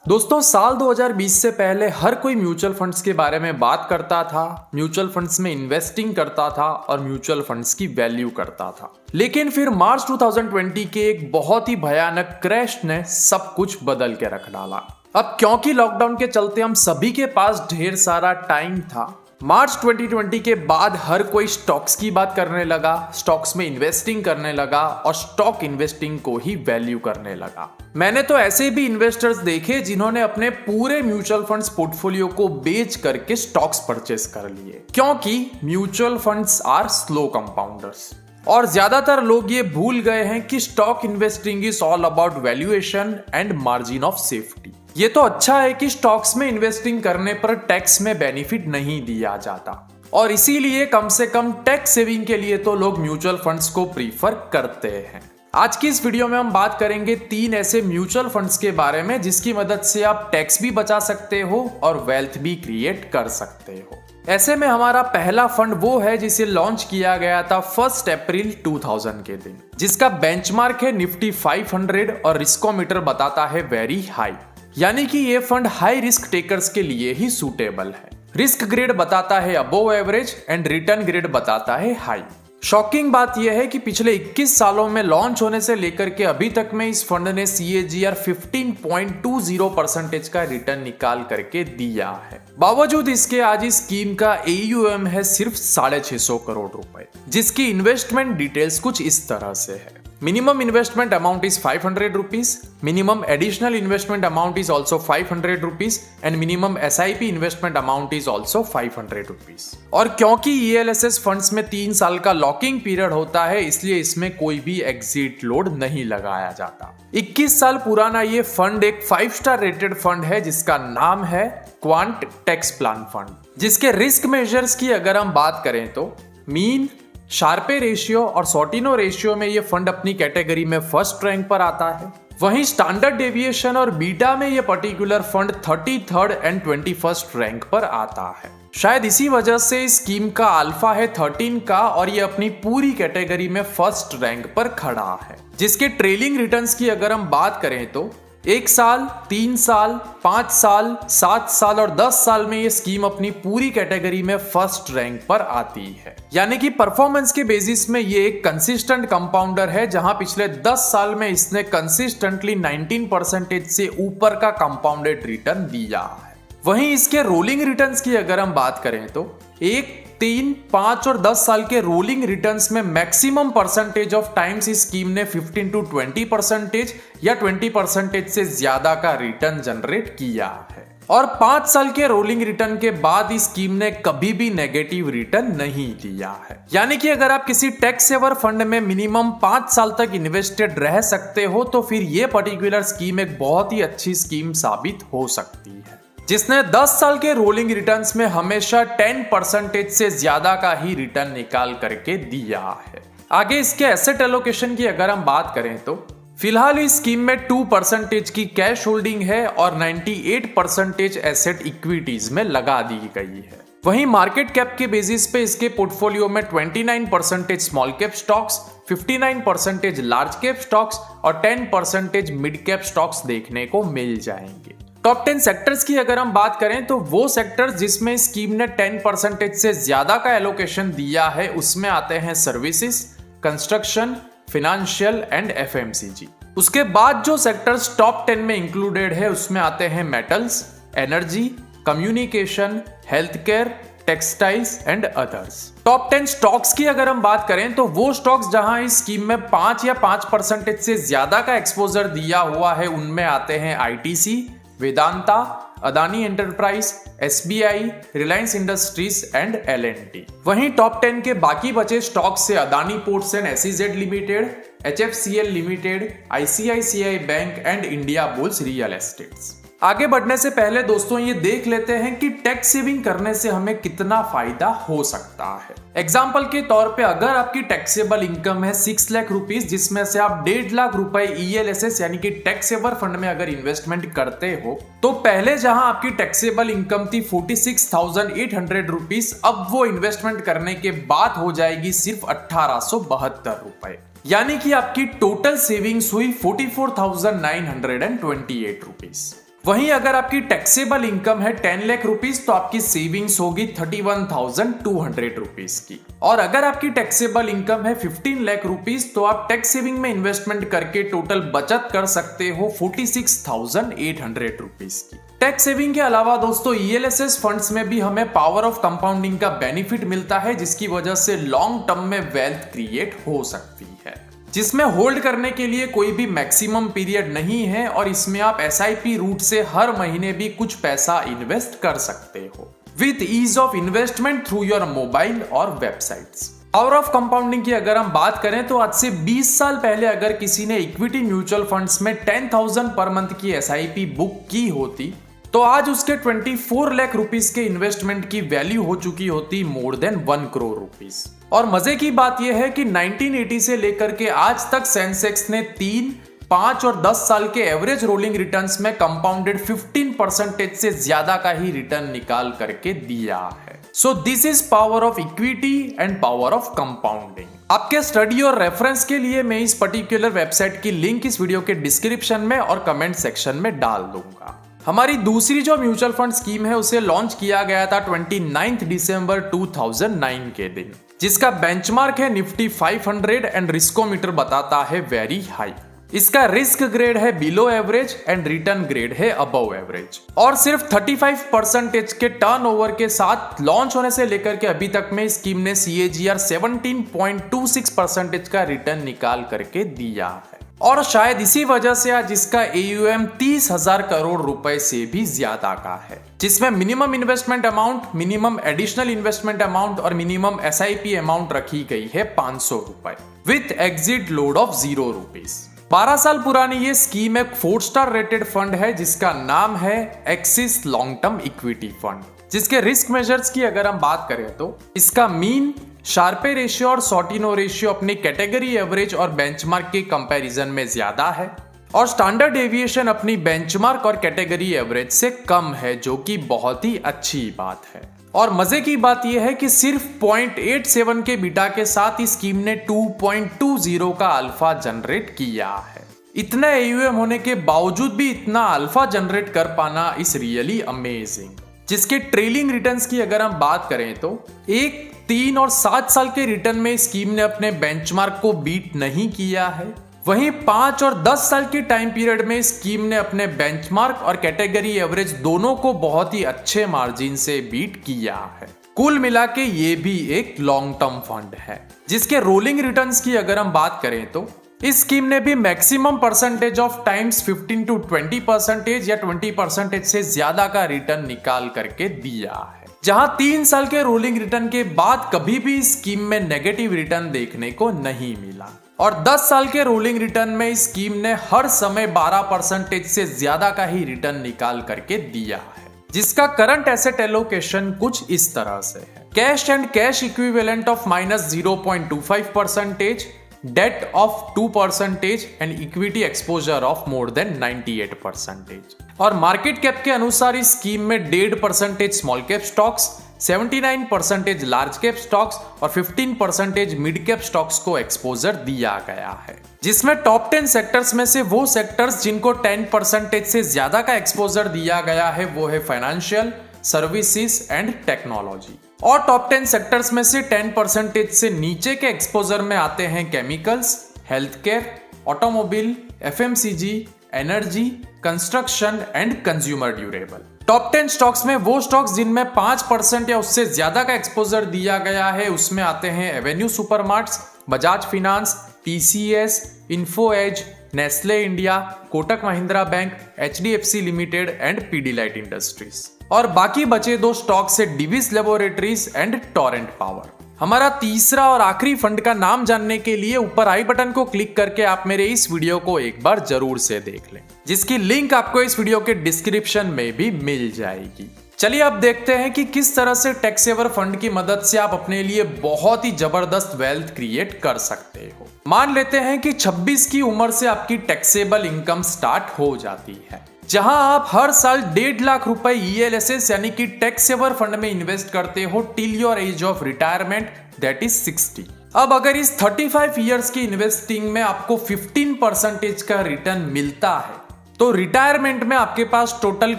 दोस्तों साल 2020 से पहले हर कोई म्यूचुअल फंड्स के बारे में बात करता था, म्यूचुअल फंड्स में इन्वेस्टिंग करता था और म्यूचुअल फंड्स की वैल्यू करता था। लेकिन फिर मार्च 2020 के एक बहुत ही भयानक क्रैश ने सब कुछ बदल के रख डाला। अब क्योंकि लॉकडाउन के चलते हम सभी के पास ढेर सारा टाइम था, मार्च 2020 के बाद हर कोई स्टॉक्स की बात करने लगा, स्टॉक्स में इन्वेस्टिंग करने लगा और स्टॉक इन्वेस्टिंग को ही वैल्यू करने लगा। मैंने तो ऐसे भी इन्वेस्टर्स देखे जिन्होंने अपने पूरे म्यूचुअल फंड्स पोर्टफोलियो को बेच करके स्टॉक्स परचेस कर लिए, क्योंकि mutual funds are slow compounders. और ज्यादातर लोग ये भूल गए हैं कि stock investing is all about valuation and margin of safety. ये तो अच्छा है कि स्टॉक्स में इन्वेस्टिंग करने पर टैक्स में बेनिफिट नहीं दिया जाता और इसीलिए कम से कम टैक्स सेविंग के लिए तो लोग म्यूचुअल फंड्स को प्रीफर करते हैं। आज की इस वीडियो में हम बात करेंगे 3 ऐसे म्यूचुअल फंड्स के बारे में जिसकी मदद से आप टैक्स भी बचा सकते हो और वेल्थ भी क्रिएट कर सकते हो। ऐसे में हमारा पहला फंड वो है जिसे लॉन्च किया गया था 1 अप्रैल 2000 के दिन, जिसका बेंचमार्क है निफ्टी 500 और रिस्कोमीटर बताता है वेरी हाई, यानी कि ये फंड हाई रिस्क टेकर्स के लिए ही सूटेबल है। रिस्क ग्रेड बताता है above average and return grade बताता है हाई। शॉकिंग बात यह है कि पिछले 21 सालों में लॉन्च होने से लेकर के अभी तक में इस फंड ने CAGR 15.20% का रिटर्न निकाल करके दिया है। बावजूद इसके आज इस स्कीम का AUM है सिर्फ 650 करोड़ रुपए, जिसकी इन्वेस्टमेंट डिटेल्स कुछ इस तरह से है। Minimum investment amount is 500 rupees, minimum additional investment amount is also 500 rupees and minimum SIP investment amount is also 500 rupees. और क्योंकि ELSS फंड्स में 3 साल का लॉकिंग पीरियड होता है, इसलिए इसमें कोई भी एग्जिट लोड नहीं लगाया जाता। 21 साल पुराना ये फंड एक 5 स्टार रेटेड फंड है जिसका नाम है क्वांट टैक्स प्लान फंड, जिसके रिस्क मेजर्स की अगर हम बात करें तो मीन, शार्पे रेशियो और सॉर्टिनो रेशियो में ये फंड अपनी कैटेगरी में फर्स्ट रैंक पर आता है। वहीं स्टैंडर्ड डेविएशन और बीटा में ये particular fund 33rd and 21st rank पर आता है। शायद इसी वजह से इस स्कीम का अल्फा है 13 का और ये अपनी पूरी कैटेगरी में फर्स्ट रैंक पर खड़ा है। जिसके ट्रेलिंग रिटर्न्स की अगर हम बात करें तो 1 साल, 3 साल, 5 साल, 7 साल और 10 साल में ये स्कीम अपनी पूरी कैटेगरी में फर्स्ट रैंक पर आती है। यानी कि परफॉर्मेंस के बेसिस में ये एक कंसिस्टेंट कंपाउंडर है, जहां पिछले 10 साल में इसने कंसिस्टेंटली 19% से ऊपर का कंपाउंडेड रिटर्न दिया है। वहीं इसके रोलिंग रिटर्न्स की अगर हम बात करें तो 1, 3, 5 और 10 साल के रोलिंग रिटर्न्स में मैक्सिमम परसेंटेज ऑफ टाइम्स इस स्कीम ने 15 to 20% या 20% से ज्यादा का रिटर्न जनरेट किया है। और 5 साल के रोलिंग रिटर्न के बाद इस स्कीम ने कभी भी नेगेटिव रिटर्न नहीं दिया है। यानी कि अगर आप किसी टैक्स सेवर फंड में मिनिमम 5 साल तक इन्वेस्टेड रह सकते हो तो फिर ये पर्टिकुलर स्कीम एक बहुत ही अच्छी स्कीम साबित हो सकती है, जिसने 10 साल के रोलिंग रिटर्न्स में हमेशा 10% से ज्यादा का ही रिटर्न निकाल करके दिया है। आगे इसके एसेट एलोकेशन की अगर हम बात करें तो फिलहाल इस स्कीम में 2% की कैश होल्डिंग है और 98% एसेट इक्विटीज में लगा दी गई है। वहीं मार्केट कैप के बेसिस पे इसके पोर्टफोलियो में 29% small cap stocks, 59% large cap stocks और 10% मिड कैप स्टॉक्स देखने को मिल जाएंगे। टॉप 10 सेक्टर्स की अगर हम बात करें तो वो सेक्टर्स जिसमें स्कीम ने 10% से ज्यादा का एलोकेशन दिया है उसमें आते हैं services, construction, financial and FMCG। उसके बाद जो सेक्टर्स टॉप 10 में इंक्लूडेड है उसमें आते हैं metals, energy, communication, health care, textiles and others. Top 10 stocks की अगर हम बात करें तो वो स्टॉक्स जहां इस स्कीम में 5 या 5% से ज्यादा का एक्सपोजर दिया हुआ है उनमें आते हैं ITC, Vedanta, Adani enterprise, SBI, Reliance industries and L&T। वहीं टॉप 10 के बाकी बचे स्टॉक्स से Adani ports and SEZ limited, HFCL limited, ICICI bank and India bulls real estates. आगे बढ़ने से पहले दोस्तों ये देख लेते हैं कि टैक्स सेविंग करने से हमें कितना फायदा हो सकता है। एग्जाम्पल के तौर पे अगर आपकी टैक्सेबल इनकम है 6 लाख रुपीस, जिसमें से आप 1.5 लाख रुपए ELSS यानी कि टैक्स सेवर फंड में अगर इन्वेस्टमेंट करते हो तो पहले जहां आपकी टैक्सेबल इनकम थी 46,800 रुपीस, अब वो इन्वेस्टमेंट करने के बाद हो जाएगी सिर्फ 1872 रुपए, यानी कि आपकी टोटल सेविंग्स हुई 44,928 रुपीस। वहीं अगर आपकी टैक्सेबल इनकम है 10 लाख रुपीज तो आपकी सेविंग्स होगी 31,200 रुपीज की। और अगर आपकी टैक्सेबल इनकम है 15 लाख रुपीज तो आप टैक्स सेविंग में इन्वेस्टमेंट करके टोटल बचत कर सकते हो 46,800 रुपीज की। टैक्स सेविंग के अलावा दोस्तों ELSS फंड्स में भी हमें पावर ऑफ कंपाउंडिंग का बेनिफिट मिलता है, जिसकी वजह से लॉन्ग टर्म में वेल्थ क्रिएट हो सकती है, जिसमें होल्ड करने के लिए कोई भी मैक्सिमम पीरियड नहीं है और इसमें आप SIP रूट से हर महीने भी कुछ पैसा इन्वेस्ट कर सकते हो with ease of investment through your mobile और वेबसाइट्स। पावर ऑफ कंपाउंडिंग की अगर हम बात करें तो आज से 20 साल पहले अगर किसी ने इक्विटी म्यूचुअल फंड्स में 10,000 पर मंथ की SIP बुक की होती तो आज उसके 24 लाख रुपीस के इन्वेस्टमेंट की वैल्यू हो चुकी होती मोर देन 1 करोड़ रुपीस। और मजे की बात यह है कि 1980 से लेकर के आज तक सेंसेक्स ने 3, 5 और 10 साल के एवरेज रोलिंग रिटर्न्स में कंपाउंडेड 15% से ज्यादा का ही रिटर्न निकाल करके दिया है। So this is power of equity and power of compounding. आपके स्टडी और रेफरेंस के लिए मैं इस पर्टिकुलर वेबसाइट की लिंक इस वीडियो के डिस्क्रिप्शन में और कमेंट सेक्शन में डाल दूंगा। हमारी दूसरी जो म्यूचुअल फंड स्कीम है उसे लॉन्च किया गया था 29 दिसंबर 2009 के दिन, जिसका बेंचमार्क है निफ्टी 500 एंड रिस्कोमीटर बताता है वेरी हाई। इसका रिस्क ग्रेड है below average and return grade है अबव एवरेज। और सिर्फ 35% के टर्नओवर के साथ लॉन्च होने से लेकर के अभी तक में स्कीम ने CAGR 17.26% का रिटर्न निकाल करके दिया है। और शायद इसी वजह से आज इसका AUM 30,000 करोड़ रुपए से भी ज्यादा का है, जिसमें minimum investment amount, minimum additional investment amount और मिनिमम SIP अमाउंट रखी गई है 500 रुपए with exit load of 0 rupees. 12 साल पुरानी ये स्कीम एक 4 स्टार रेटेड फंड है जिसका नाम है axis long term equity fund, जिसके रिस्क मेजर्स की अगर हम बात करें तो इसका मीन, शार्पे रेशियो और सॉर्टिनो रेशियो अपनी कैटेगरी एवरेज और बेंचमार्क के कंपैरिजन में ज्यादा है और स्टैंडर्ड डेविएशन अपनी बेंचमार्क और कैटेगरी एवरेज से कम है, जो कि बहुत ही अच्छी बात है। और मजे की बात यह है कि सिर्फ 0.87 के बीटा के साथ इस स्कीम ने 2.20 का अल्फा जनरेट किया है। इतना AUM होने के बावजूद भी इतना अल्फा जनरेट कर पाना इज रियली अमेजिंग। जिसके ट्रेलिंग रिटर्न्स की अगर हम बात करें तो 1, 3 और 7 साल के रिटर्न में स्कीम ने अपने बेंचमार्क को बीट नहीं किया है। वहीं 5 और 10 साल के टाइम पीरियड में स्कीम ने अपने बेंचमार्क और कैटेगरी एवरेज दोनों को बहुत ही अच्छे मार्जिन से बीट किया है। कुल मिला के ये भी एक लॉन्ग टर्म फंड है। जिसके रोलिंग रिटर्न्स की अगर हम बात करें तो इस स्कीम ने भी maximum percentage of times 15 to 20% या 20% से ज्यादा का रिटर्न निकाल करके दिया है, जहां 3 साल के रोलिंग रिटर्न के बाद कभी भी इस स्कीम में नेगेटिव रिटर्न देखने को नहीं मिला। और 10 साल के रोलिंग रिटर्न में इस स्कीम ने हर समय 12% से ज्यादा का ही रिटर्न निकाल करके दिया है। जिसका करंट एसेट एलोकेशन कुछ इस तरह से है: cash and cash equivalent of -0.25%, debt of 2% and equity exposure of more than 98%। और मार्केट कैप के अनुसार इस स्कीम में 1.5% small cap stocks, 79% large cap stocks और 15% मिड कैप स्टॉक्स को एक्सपोजर दिया गया है। जिसमें टॉप 10 सेक्टर्स में से वो सेक्टर्स जिनको 10% से ज्यादा का एक्सपोजर दिया गया है वो है फाइनेंशियल, सर्विसेज एंड टेक्नोलॉजी। और टॉप 10 सेक्टर्स में से 10% से नीचे के एक्सपोजर में आते हैं chemicals, health care, automobile, FMCG, energy, construction and consumer durable. Top 10 stocks में वो स्टॉक्स जिनमें 5% या उससे ज्यादा का एक्सपोजर दिया गया है उसमें आते हैं Avenue Supermarts, Bajaj Finance, TCS, Info Edge, Nestle India, Kotak Mahindra Bank, HDFC Limited and Pidilite Industries. और बाकी बचे 2 स्टॉक से Divi's Laboratories and Torrent Power. हमारा तीसरा और आखिरी फंड का नाम जानने के लिए ऊपर आई बटन को क्लिक करके आप मेरे इस वीडियो को एक बार जरूर से देख लें, जिसकी लिंक आपको इस वीडियो के डिस्क्रिप्शन में भी मिल जाएगी। चलिए अब देखते हैं कि किस तरह से टैक्स सेवर फंड की मदद से आप अपने लिए बहुत ही जबरदस्त वेल्थ क्रिएट कर सकते हो। मान लेते हैं कि 26 की उम्र से आपकी टैक्सेबल इनकम स्टार्ट हो जाती है, जहां आप हर साल 1.5 लाख रुपए ELSS यानी कि टैक्स सेवर फंड में इन्वेस्ट करते हो till your age of retirement, that is 60। अब अगर इस 35 इयर्स की इन्वेस्टिंग में आपको 15% का रिटर्न मिलता है तो रिटायरमेंट में आपके पास टोटल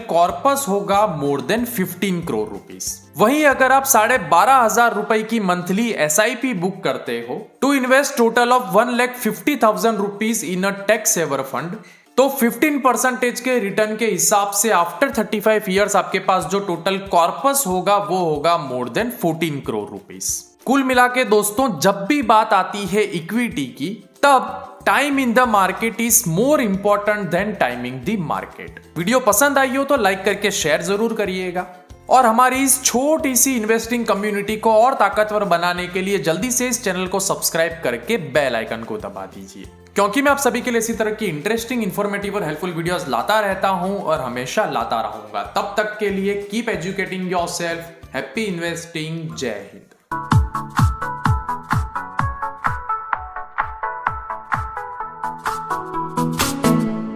कॉर्पस होगा मोर देन 15 करोड़ रुपीस। वहीं अगर आप 12,500 रुपए की मंथली SIP बुक करते हो to invest total of 1,50,000 rupees in a tax saver fund, तो 15% के रिटर्न के हिसाब से आफ्टर 35 इयर्स आपके पास जो टोटल कॉर्पस होगा वो होगा मोर देन 14 करोड़ रुपीस। कुल मिला के दोस्तों, जब भी बात आती है इक्विटी की, तब time in the market is more important than timing the market. Video पसंद आई हो तो लाइक करके शेयर जरूर करिएगा और हमारी इस छोटी सी इन्वेस्टिंग कम्युनिटी को और ताकतवर बनाने के लिए जल्दी से इस चैनल को सब्सक्राइब करके बेल आइकन को दबा दीजिए, क्योंकि मैं आप सभी के लिए इसी तरह की इंटरेस्टिंग, इंफॉर्मेटिव और हेल्पफुल वीडियोस लाता रहता हूं और हमेशा लाता रहूंगा। तब तक के लिए keep educating yourself. Happy investing. जय हिंद।